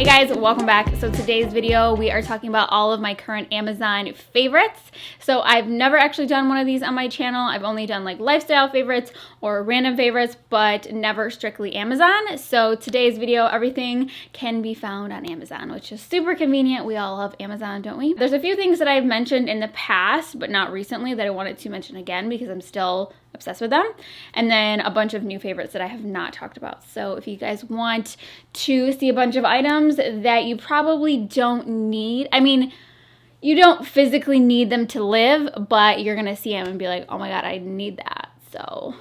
Hey guys, welcome back. So today's video, we are talking about all of my current Amazon favorites. So I've never actually done one of these on my channel. I've only done like lifestyle favorites or random favorites, but never strictly Amazon. So today's video, everything can be found on Amazon, which is super convenient. We all love Amazon, don't we? There's a few things that I've mentioned in the past, but not recently, that I wanted to mention again because I'm still obsessed with them. And then a bunch of new favorites that I have not talked about. So if you guys want to see a bunch of items that you probably don't need, I mean, you don't physically need them to live, but you're gonna see them and be like, oh my God, I need that. So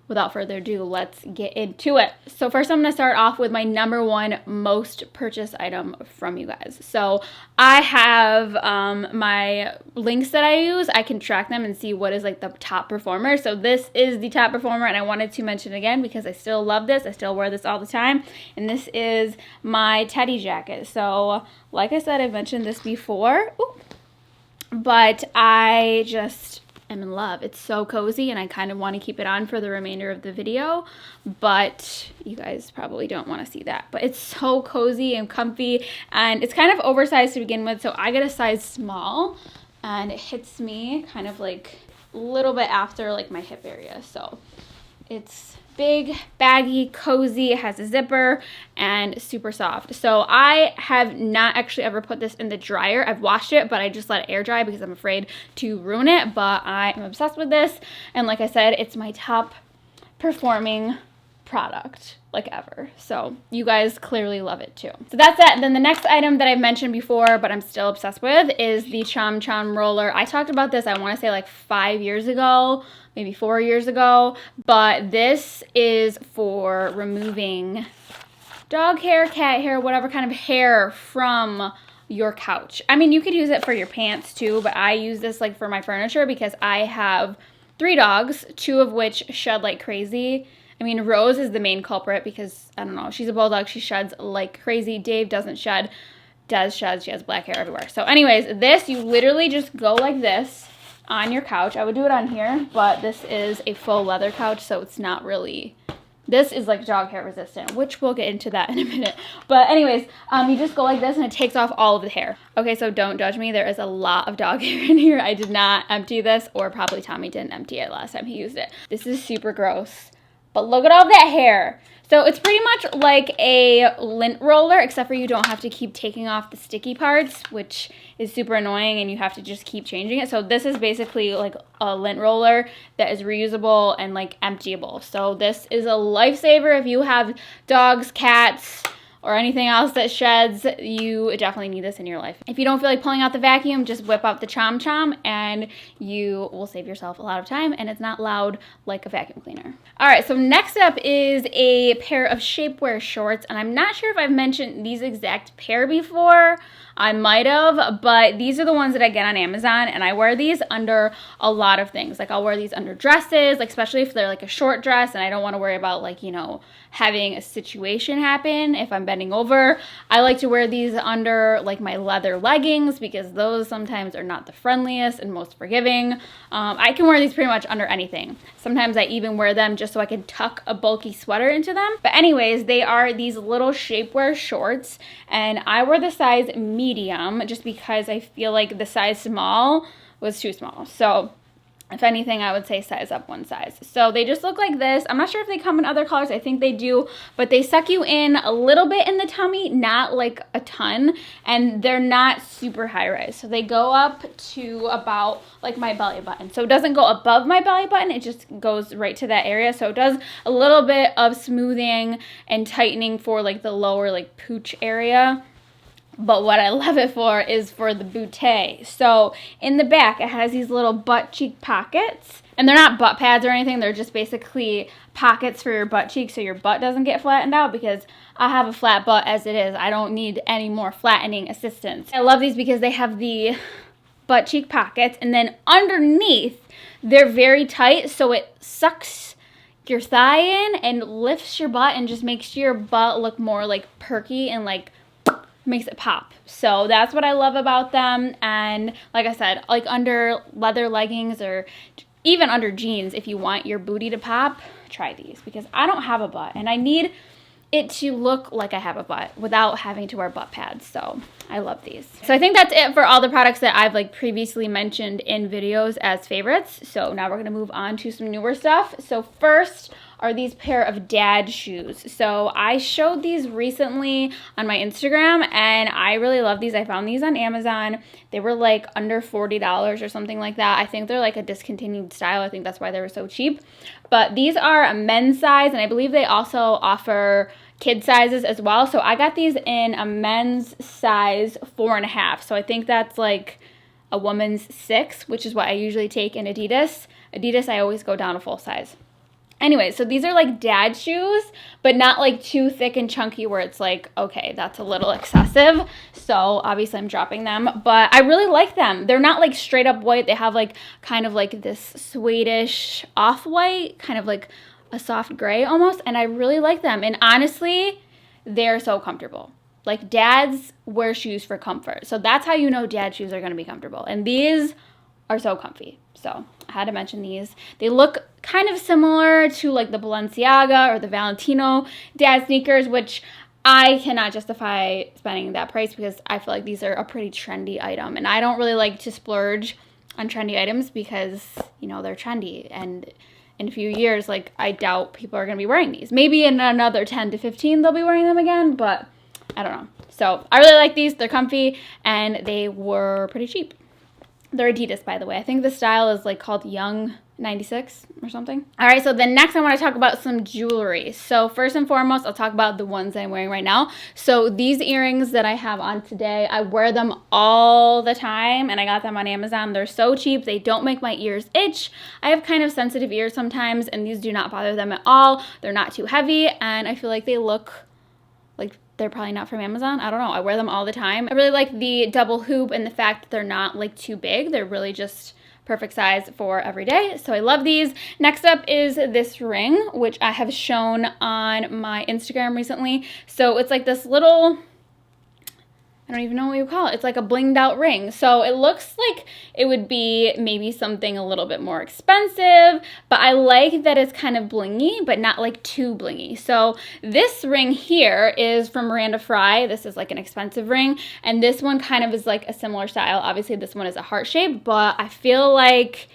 without further ado, let's get into it. So first I'm gonna start off with my number one most purchased item from you guys. So I have my links that I use. I can track them and see what is like the top performer. So this is the top performer, and I wanted to mention it again because I still love this. I still wear this all the time. And this is my teddy jacket. So like I said, I've mentioned this before, but I just am in love. It's so cozy, and I kind of want to keep it on for the remainder of the video, but you guys probably don't want to see that. But it's so cozy and comfy, and it's kind of oversized to begin with, so I get a size small, and it hits me kind of like a little bit after like my hip area. So it's big, baggy, cozy, it has a zipper, and super soft. So I have not actually ever put this in the dryer. I've washed it, but I just let it air dry because I'm afraid to ruin it. But I am obsessed with this, and like I said, it's my top performing product like ever. So you guys clearly love it too. So that's that. Then the next item that I've mentioned before, but I'm still obsessed with, is the CHOM Roller. I talked about this, I want to say like 5 years ago, maybe 4 years ago, but this is for removing dog hair, cat hair, whatever kind of hair from your couch. I mean, you could use it for your pants too, but I use this like for my furniture because I have 3 dogs, 2 of which shed like crazy. I mean, Rose is the main culprit because, I don't know, she's a bulldog. She sheds like crazy. Dave doesn't shed. Des sheds. She has black hair everywhere. So anyways, this, you literally just go like this on your couch. I would do it on here, but this is a faux leather couch, so it's not really, this is like dog hair resistant, which we'll get into that in a minute. But anyways, you just go like this and it takes off all of the hair. Okay, so don't judge me. There is a lot of dog hair in here. I did not empty this, or probably Tommy didn't empty it last time he used it. This is super gross. But look at all that hair. So it's pretty much like a lint roller, except for you don't have to keep taking off the sticky parts, which is super annoying, and you have to just keep changing it. So this is basically like a lint roller that is reusable and like emptyable. So this is a lifesaver if you have dogs, cats, or anything else that sheds. You definitely need this in your life. If you don't feel like pulling out the vacuum, just whip out the CHOM and you will save yourself a lot of time, and it's not loud like a vacuum cleaner. All right, so next up is a pair of Shapewear shorts, and I'm not sure if I've mentioned these exact pair before. I might have, but these are the ones that I get on Amazon, and I wear these under a lot of things. Like I'll wear these under dresses, like especially if they're like a short dress and I don't want to worry about like, you know, having a situation happen if I'm bending over. I like to wear these under like my leather leggings because those sometimes are not the friendliest and most forgiving. I can wear these pretty much under anything. Sometimes I even wear them just so I can tuck a bulky sweater into them. But anyways, they are these little Shapewear shorts, and I wear the size medium just because I feel like the size small was too small. So if anything, I would say size up one size. So they just look like this. I'm not sure if they come in other colors. I think they do, but they suck you in a little bit in the tummy, not like a ton, and they're not super high rise. So they go up to about like my belly button. So it doesn't go above my belly button. It just goes right to that area. So it does a little bit of smoothing and tightening for like the lower like pooch area. But what I love it for is for the bootay. So in the back, it has these little butt cheek pockets. And they're not butt pads or anything. They're just basically pockets for your butt cheek so your butt doesn't get flattened out, because I have a flat butt as it is. I don't need any more flattening assistance. I love these because they have the butt cheek pockets. And then underneath, they're very tight. So it sucks your thigh in and lifts your butt and just makes your butt look more like perky and like makes it pop. So that's what I love about them. And like I said, like under leather leggings or even under jeans, if you want your booty to pop, try these, because I don't have a butt and I need it to look like I have a butt without having to wear butt pads. So I love these. So I think that's it for all the products that I've like previously mentioned in videos as favorites. So now we're gonna move on to some newer stuff. So first are these pair of dad shoes. So I showed these recently on my Instagram and I really love these. I found these on Amazon. They were like under $40 or something like that. I think they're like a discontinued style. I think that's why they were so cheap. But these are a men's size and I believe they also offer kid sizes as well. So I got these in a men's size 4.5. So I think that's like a woman's 6, which is what I usually take in Adidas. Adidas, I always go down a full size. Anyway, so these are like dad shoes, but not like too thick and chunky where it's like, okay, that's a little excessive. So obviously I'm dropping them, but I really like them. They're not like straight up white. They have like kind of like this suede-ish off-white, kind of like a soft gray almost. And I really like them. And honestly, they're so comfortable. Like dads wear shoes for comfort. So that's how you know dad shoes are going to be comfortable. And these are so comfy. So I had to mention these. They look kind of similar to like the Balenciaga or the Valentino dad sneakers, which I cannot justify spending that price because I feel like these are a pretty trendy item. And I don't really like to splurge on trendy items because, you know, they're trendy. And in a few years, like I doubt people are going to be wearing these. Maybe in another 10 to 15, they'll be wearing them again, but I don't know. So I really like these. They're comfy and they were pretty cheap. They're Adidas, by the way. I think the style is like called Young 96 or something. All right, so then next I want to talk about some jewelry. So first and foremost, I'll talk about the ones that I'm wearing right now. So these earrings that I have on today, I wear them all the time and I got them on Amazon. They're so cheap. They don't make my ears itch. I have kind of sensitive ears sometimes and these do not bother them at all. They're not too heavy and I feel like they look like they're probably not from Amazon. I don't know. I wear them all the time. I really like the double hoop and the fact that they're not like too big. They're really just perfect size for every day. So I love these. Next up is this ring, which I have shown on my Instagram recently. So it's like this little, I don't even know what you call it. It's like a blinged out ring. So it looks like it would be maybe something a little bit more expensive, but I like that it's kind of blingy, but not like too blingy. So this ring here is from Miranda Fry. This is like an expensive ring. And this one kind of is like a similar style. Obviously this one is a heart shape, but I feel like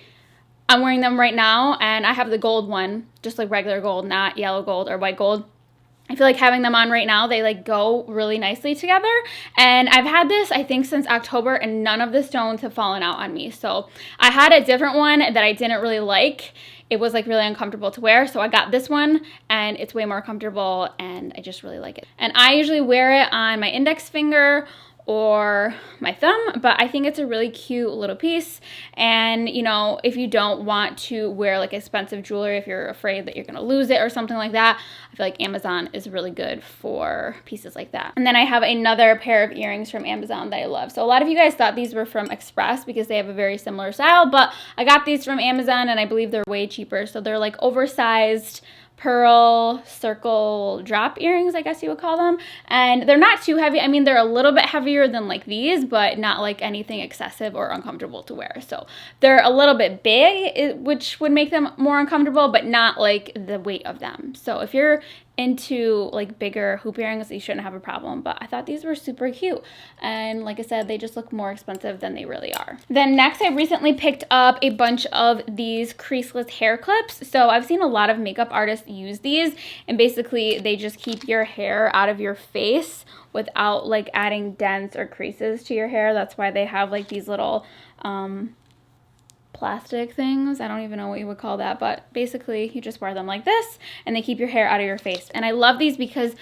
I'm wearing them right now and I have the gold one, just like regular gold, not yellow gold or white gold. I feel like having them on right now, they like go really nicely together. And I've had this, I think, since October and none of the stones have fallen out on me. So I had a different one that I didn't really like. It was like really uncomfortable to wear. So I got this one and it's way more comfortable and I just really like it. And I usually wear it on my index finger or my thumb, but I think it's a really cute little piece. And you know, if you don't want to wear like expensive jewelry, if you're afraid that you're gonna lose it or something like that, I feel like Amazon is really good for pieces like that. And then I have another pair of earrings from Amazon that I love. So a lot of you guys thought these were from Express because they have a very similar style, but I got these from Amazon and I believe they're way cheaper. So they're like oversized pearl circle drop earrings, I guess you would call them. And they're not too heavy. I mean, they're a little bit heavier than like these, but not like anything excessive or uncomfortable to wear. So they're a little bit big, which would make them more uncomfortable, but not like the weight of them. So if you're into like bigger hoop earrings, you shouldn't have a problem. But I thought these were super cute. And like I said, they just look more expensive than they really are. Then next, I recently picked up a bunch of these creaseless hair clips. So I've seen a lot of makeup artists use these and basically they just keep your hair out of your face without like adding dents or creases to your hair. That's why they have like these little plastic things. I don't even know what you would call that, but basically you just wear them like this and they keep your hair out of your face. And I love these because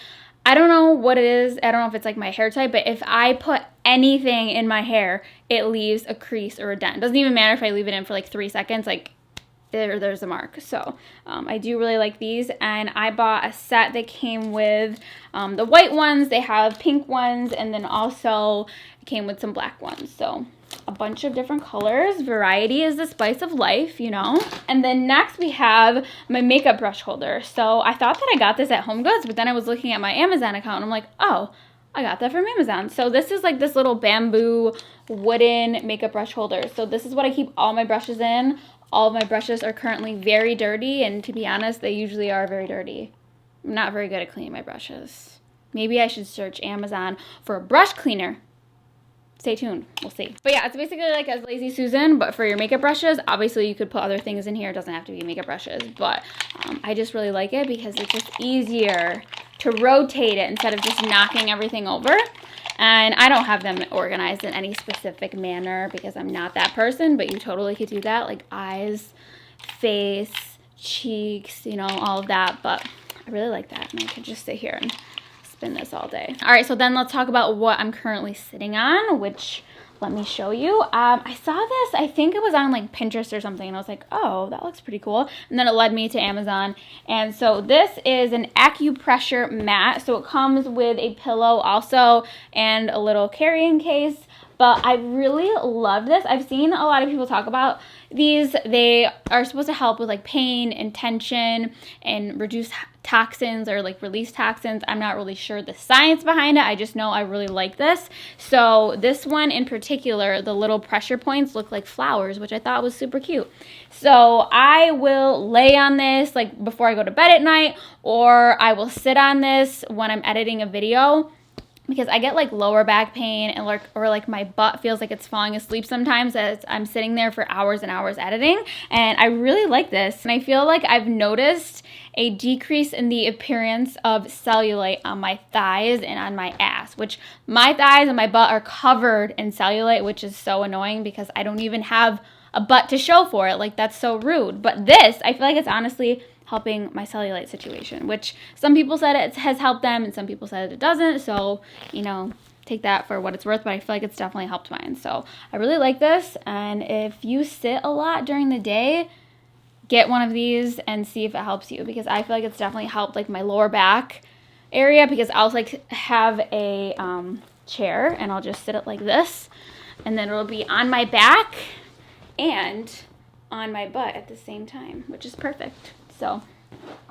I don't know what it is. I don't know if it's like my hair type, but if I put anything in my hair, it leaves a crease or a dent. It doesn't even matter if I leave it in for like 3 seconds, like there's a mark. So I do really like these, and I bought a set that came with the white ones. They have pink ones, and then also it came with some black ones. So a bunch of different colors. Variety is the spice of life, you know. And then next we have my makeup brush holder. So I thought that I got this at HomeGoods, but then I was looking at my Amazon account and I'm like, oh, I got that from Amazon. So this is like this little bamboo wooden makeup brush holder. So this is what I keep all my brushes in. All of my brushes are currently very dirty, and to be honest, they usually are very dirty. I'm not very good at cleaning my brushes. Maybe I should search Amazon for a brush cleaner. Stay tuned. We'll see. But yeah, it's basically like a Lazy Susan, but for your makeup brushes. Obviously, you could put other things in here. It doesn't have to be makeup brushes, but I just really like it because it's just easier to rotate it instead of just knocking everything over. And I don't have them organized in any specific manner because I'm not that person, but you totally could do that, like eyes, face, cheeks, you know, all of that. But I really like that, and I could just sit here and spin this all day. All right, so then let's talk about what I'm currently sitting on, which let me show you. I saw this, I think it was on like Pinterest or something, and I was like, oh, that looks pretty cool. And then it led me to Amazon. And so this is an Acupressure Mat. So it comes with a pillow also and a little carrying case. But I really love this. I've seen a lot of people talk about these. They are supposed to help with like pain and tension and reduce toxins or like release toxins. I'm not really sure the science behind it. I just know I really like this. So this one in particular, the little pressure points look like flowers, which I thought was super cute. So I will lay on this like before I go to bed at night, or I will sit on this when I'm editing a video, because I get like lower back pain and or like my butt feels like it's falling asleep sometimes as I'm sitting there for hours and hours editing. And I really like this. And I feel like I've noticed a decrease in the appearance of cellulite on my thighs and on my ass, which my thighs and my butt are covered in cellulite, which is so annoying because I don't even have a butt to show for it. Like, that's so rude. But this, I feel like it's honestly helping my cellulite situation, which some people said it has helped them and some people said it doesn't. So, you know, take that for what it's worth, but I feel like it's definitely helped mine. So I really like this. And if you sit a lot during the day, get one of these and see if it helps you, because I feel like it's definitely helped like my lower back area, because I'll like have a chair and I'll just sit it like this, and then it'll be on my back and on my butt at the same time, which is perfect. So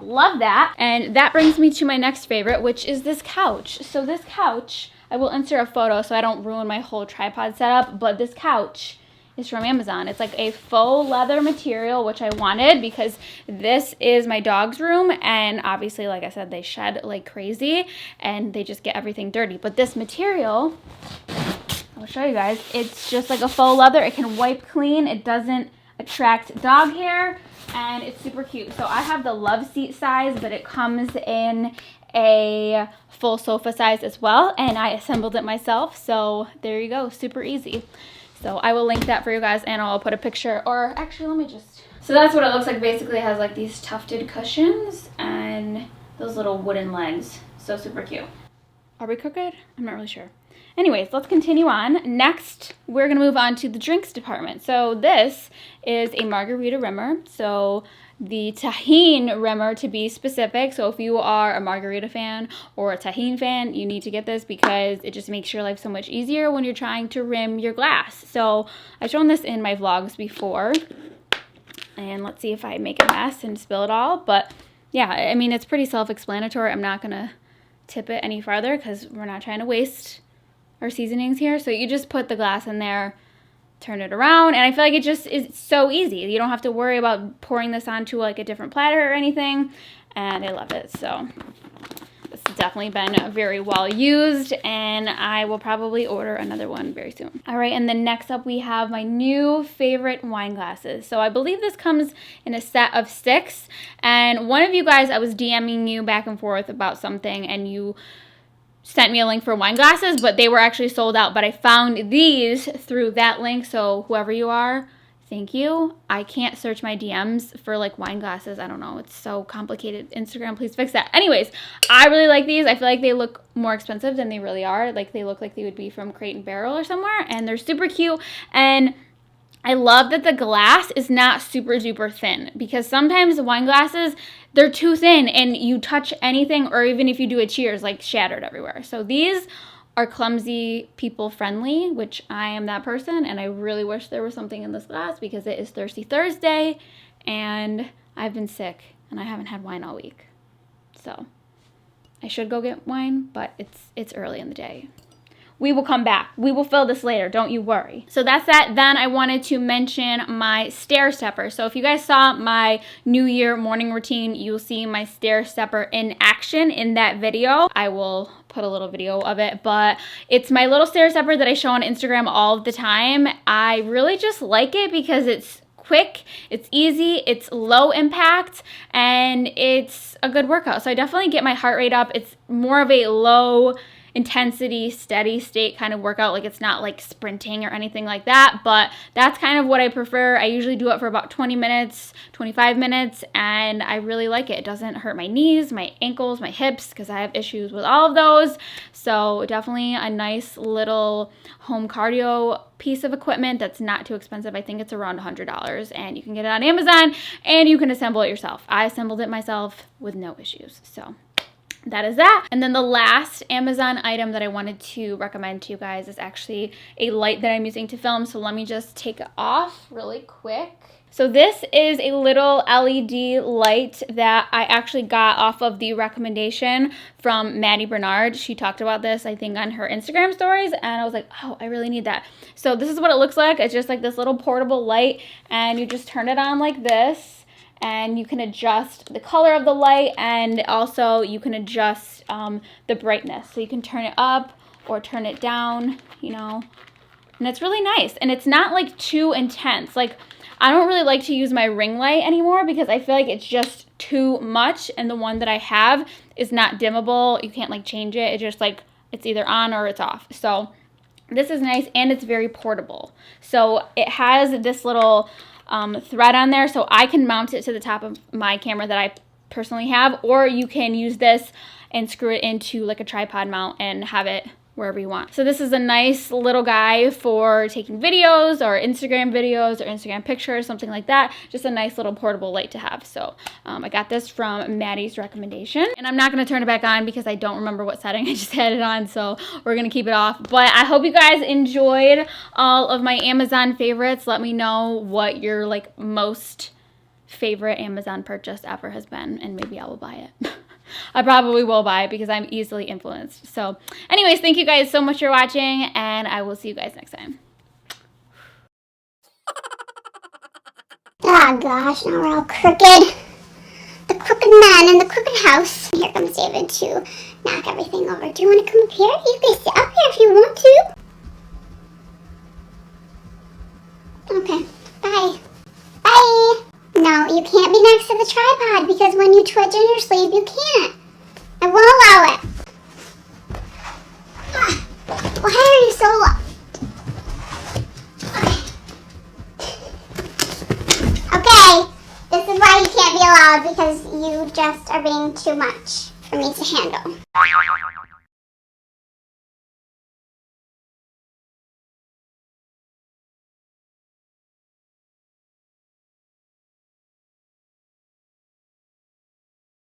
love that. And that brings me to my next favorite, which is this couch. So this couch, I will insert a photo so I don't ruin my whole tripod setup, but this couch is from Amazon. It's like a faux leather material, which I wanted because this is my dog's room, and obviously, like I said, they shed like crazy and they just get everything dirty. But this material, I'll show you guys, it's just like a faux leather. It can wipe clean. It doesn't attract dog hair, and it's super cute. So I have the LOVESEAT size, but it comes in a full sofa size as well, and I assembled it myself. So there you go, super easy. So I will link that for you guys, and I'll put a picture, or actually let me just, so that's what it looks like. Basically it has like these tufted cushions and those little wooden legs. So super cute. Are we crooked? I'm not really sure. Anyways, let's continue on. Next, we're going to move on to the drinks department. So this is a Margarita Rimmer. So the TAJÍN Rimmer, to be specific. So if you are a Margarita fan or a TAJÍN fan, you need to get this because it just makes your life so much easier when you're trying to rim your glass. So I've shown this in my vlogs before. And let's see if I make a mess and spill it all. But yeah, I mean, it's pretty self-explanatory. I'm not going to tip it any farther because we're not trying to waste our seasonings here. So you just put the glass in there, turn it around, and I feel like it just is so easy. You don't have to worry about pouring this onto like a different platter or anything, and I love it. So this has definitely been very well used, and I will probably order another one very soon. All right, and then next up we have my new favorite wine glasses. So I believe this comes in a set of 6, and one of you guys, I was DMing you back and forth about something, and you sent me a link for wine glasses, but they were actually sold out. But I found these through that link, so whoever you are, thank you. I can't search my DMs for like wine glasses. I don't know, it's so complicated. Instagram, please fix that. Anyways, I really like these. I feel like they look more expensive than they really are. Like, they look like they would be from Crate and Barrel or somewhere, and they're super cute. And I love that the glass is not super duper thin, because sometimes wine glasses, they're too thin and you touch anything, or even if you do a cheers, like shattered everywhere. So these are clumsy people friendly, which I am that person, and I really wish there was something in this glass because it is Thirsty Thursday and I've been sick and I haven't had wine all week. So I should go get wine, but it's early in the day. we will come back. We will fill this later. Don't you worry. So that's that. Then I wanted to mention my Stair Stepper. So if you guys saw my New Year morning routine, you'll see my Stair Stepper in action in that video. I will put a little video of it, but it's my little Stair Stepper that I show on Instagram all the time. I really just like it because it's quick, it's easy, it's low impact, and it's a good workout. So I definitely get my heart rate up. It's more of a low intensity, steady state kind of workout. Like, it's not like sprinting or anything like that, but that's kind of what I prefer. I usually do it for about 20 minutes, 25 minutes, and I really like it. It doesn't hurt my knees, my ankles, my hips, because I have issues with all of those. So definitely a nice little home cardio piece of equipment that's not too expensive. I think it's around $100, and you can get it on Amazon, and you can assemble it yourself. I assembled it myself with no issues. So that is that. And then the last Amazon item that I wanted to recommend to you guys is actually a light that I'm using to film. So let me just take it off really quick. So this is a little LED light that I actually got off of the recommendation from Maddie Bernard. She talked about this, I think, on her Instagram stories, and I was like, oh, I really need that. So this is what it looks like. It's just like this little portable light, and you just turn it on like this. And you can adjust the color of the light, and also you can adjust the brightness. So you can turn it up or turn it down, you know, and it's really nice. And it's not like too intense. Like, I don't really like to use my ring light anymore because I feel like it's just too much, and the one that I have is not dimmable. You can't like change it. It's just like, it's either on or it's off. So this is nice, and it's very portable. So it has this little thread on there, so I can mount it to the top of my camera that I personally have, or you can use this and screw it into like a tripod mount and have it wherever you want. So this is a nice little guy for taking videos or Instagram videos or Instagram pictures, something like that. Just a nice little portable light to have. So I got this from Maddie's recommendation, and I'm not going to turn it back on because I don't remember what setting I just had it on, so we're going to keep it off. But I hope you guys enjoyed all of my Amazon favorites. Let me know what your like most favorite Amazon purchase ever has been, and maybe I will buy it. I probably will buy it because I'm easily influenced. So anyways, thank you guys so much for watching, and I will see you guys next time. Oh gosh, now we're all crooked. The crooked man in the crooked house. Here comes David to knock everything over. Do you want to come up here? You can sit up here if you want to. Okay, bye. Bye. No, you can't be next to the tripod because when you twitch in your sleep, you can't. I won't allow it. Why are you so low? Okay, this is why you can't be allowed, because you just are being too much for me to handle.